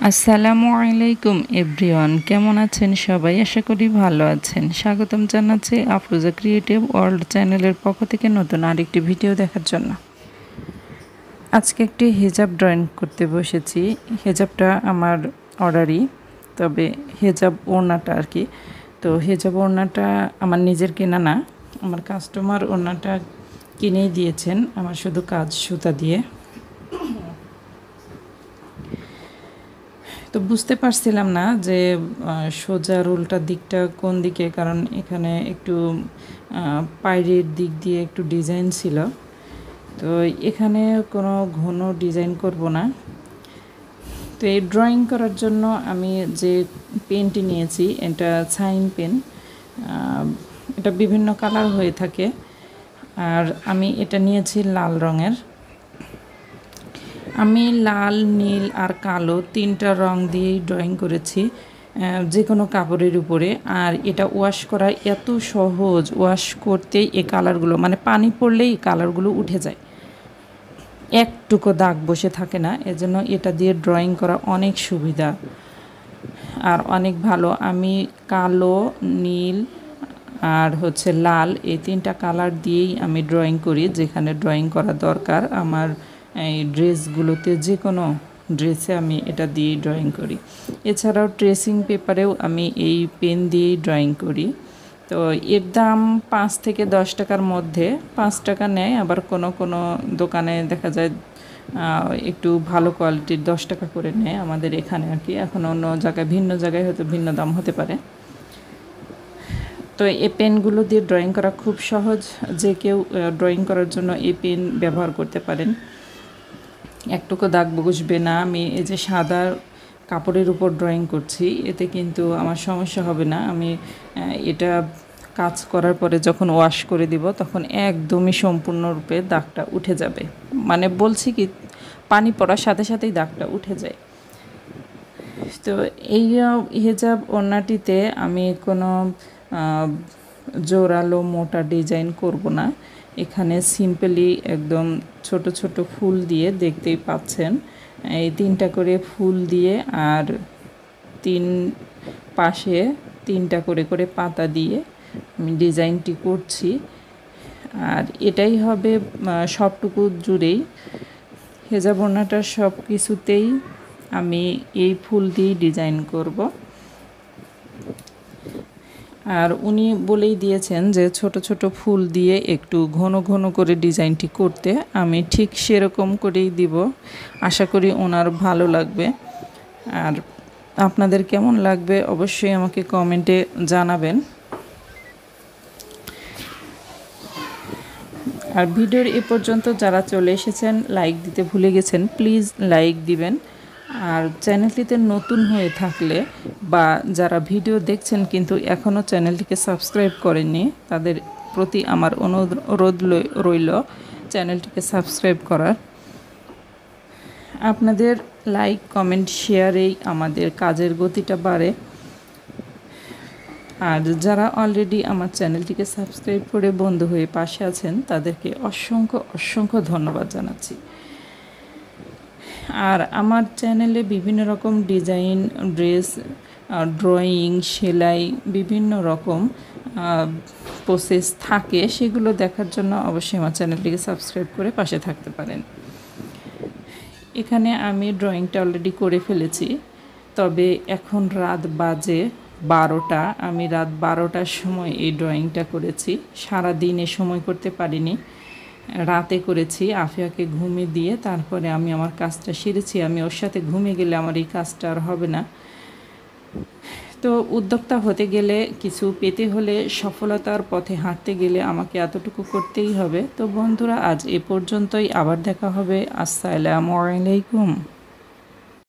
আসসালামু আলাইকুম এভরিওয়ান, কেমন আছেন সবাই? আশা করি ভালো আছেন। স্বাগতম জানাচ্ছি আফরোজা ক্রিয়েটিভ ওয়ার্ল্ড চ্যানেলের পক্ষ থেকে নতুন আরেকটি ভিডিও দেখার জন্য। আজকে একটি হিজাব ড্রয়িং করতে বসেছি। হিজাবটা আমার অর্ডারই, তবে হিজাব ওড়নাটা আর কি। তো হিজাব ওড়নাটা আমার নিজের কেনা না, আমার কাস্টমার ওড়নাটা কিনেই দিয়েছেন, আমার শুধু কাজ সুতা দিয়ে। তো বুঝতে পারছিলাম না যে সোজা উল্টা দিকটা কোন দিকে, কারণ এখানে একটু পায়ের দিক দিয়ে একটু ডিজাইন ছিল। তো এখানে কোনো ঘন ডিজাইন করব না। তো এই ড্রয়িং করার জন্য আমি যে পেনটি নিয়েছি, এটা সাইন পেন। এটা বিভিন্ন কালার হয়ে থাকে, আর আমি এটা নিয়েছি লাল রঙের। আমি লাল, নীল আর কালো তিনটা রং দিয়েই ড্রয়িং করেছি যে কোনো কাপড়ের উপরে। আর এটা ওয়াশ করা এত সহজ, ওয়াশ করতেই এই কালারগুলো, মানে পানি পড়লেই এই কালারগুলো উঠে যায়, একটুকু দাগ বসে থাকে না। এজন্য এটা দিয়ে ড্রয়িং করা অনেক সুবিধা আর অনেক ভালো। আমি কালো, নীল আর লাল, এই তিনটা কালার দিয়েই আমি ড্রয়িং করি যেখানে ড্রয়িং করা দরকার। আমার এই ড্রেসগুলোতে, যে কোনো ড্রেসে আমি এটা দিয়েই ড্রয়িং করি। এছাড়াও ট্রেসিং পেপারেও আমি এই পেন দিয়েই ড্রয়িং করি। তো এর দাম 5 থেকে 10 টাকার মধ্যে, 5 টাকা নেয়, আবার কোনো কোনো দোকানে দেখা যায় একটু ভালো কোয়ালিটির 10 টাকা করে নেয় আমাদের এখানে আর কি। এখন অন্য জায়গায়, ভিন্ন জায়গায় হয়তো ভিন্ন দাম হতে পারে। তো এই পেনগুলো দিয়ে ড্রয়িং করা খুব সহজ, যে কেউ ড্রয়িং করার জন্য এই পেন ব্যবহার করতে পারেন, একটুকু দাগ বসবে না। আমি এই যে সাদা কাপড়ের উপর ড্রয়িং করছি, এতে কিন্তু আমার সমস্যা হবে না। আমি এটা কাজ করার পরে যখন ওয়াশ করে দিব, তখন একদমই সম্পূর্ণরূপে দাগটা উঠে যাবে। মানে বলছি কি, পানি পড়ার সাথে সাথেই দাগটা উঠে যায়। তো এই হিজাব ওড়নাটিতে আমি কোনো জোরালো মোটা ডিজাইন করব না। এখানে সিম্পলি একদম ছোট ছোট ফুল দিয়ে, দেখতেই পাচ্ছেন এই 3টা করে ফুল দিয়ে, আর 3 পাশে 3টা করে করে পাতা দিয়ে আমি ডিজাইনটি করছি। আর এটাই হবে সবটুকু জুড়েই, হিজাব ওড়নাটার সব কিছুতেই আমি এই ফুল দিয়েই ডিজাইন করব। আর উনি বলেই দিয়েছেন যে ছোট ছোট ফুল দিয়ে একটু ঘন ঘন করে ডিজাইনটি করতে। আমি ঠিক সেরকম করেই দিব, আশা করি ওনার ভালো লাগবে। আর আপনাদের কেমন লাগবে অবশ্যই আমাকে কমেন্টে জানাবেন। আর ভিডিওর এ পর্যন্ত যারা চলে এসেছেন, লাইক দিতে ভুলে গেছেন, প্লিজ লাইক দিবেন। আর চ্যানেলটিতে নতুন হয়ে থাকলে, বা যারা ভিডিও দেখছেন কিন্তু এখনও চ্যানেলটিকে সাবস্ক্রাইব করেননি, তাদের প্রতি আমার অনুরোধ রইল চ্যানেলটিকে সাবস্ক্রাইব করার। আপনাদের লাইক, কমেন্ট, শেয়ারেই আমাদের কাজের গতিটা বাড়ে। আর যারা অলরেডি আমার চ্যানেলটিকে সাবস্ক্রাইব করে বন্ধু হয়ে পাশে আছেন, তাদেরকে অসংখ্য অসংখ্য ধন্যবাদ জানাচ্ছি। আর আমার চ্যানেলে বিভিন্ন রকম ডিজাইন, ড্রেস, ড্রয়িং, সেলাই, বিভিন্ন রকম প্রসেস থাকে, সেগুলো দেখার জন্য অবশ্যই আমার চ্যানেলটিকে সাবস্ক্রাইব করে পাশে থাকতে পারেন। এখানে আমি ড্রয়িংটা অলরেডি করে ফেলেছি, তবে এখন রাত বাজে 12টা। আমি রাত 12টার সময় এই ড্রয়িংটা করেছি, সারা দিনে সময় করতে পারিনি, রাতে করেছি। আফিয়াকে ঘুমিয়ে দিয়ে তারপরে আমি আমার কাজটা সেরেছি। আমি ওর সাথে ঘুমিয়ে গেলে আমার এই কাজটা আর হবে না। তো উদ্যোক্তা হতে গেলে, কিছু পেতে হলে, সফলতার পথে হাঁটতে গেলে আমাকে এতটুকু করতেই হবে। তো বন্ধুরা, আজ এ পর্যন্তই। আবার দেখা হবে। আসসালামু আলাইকুম।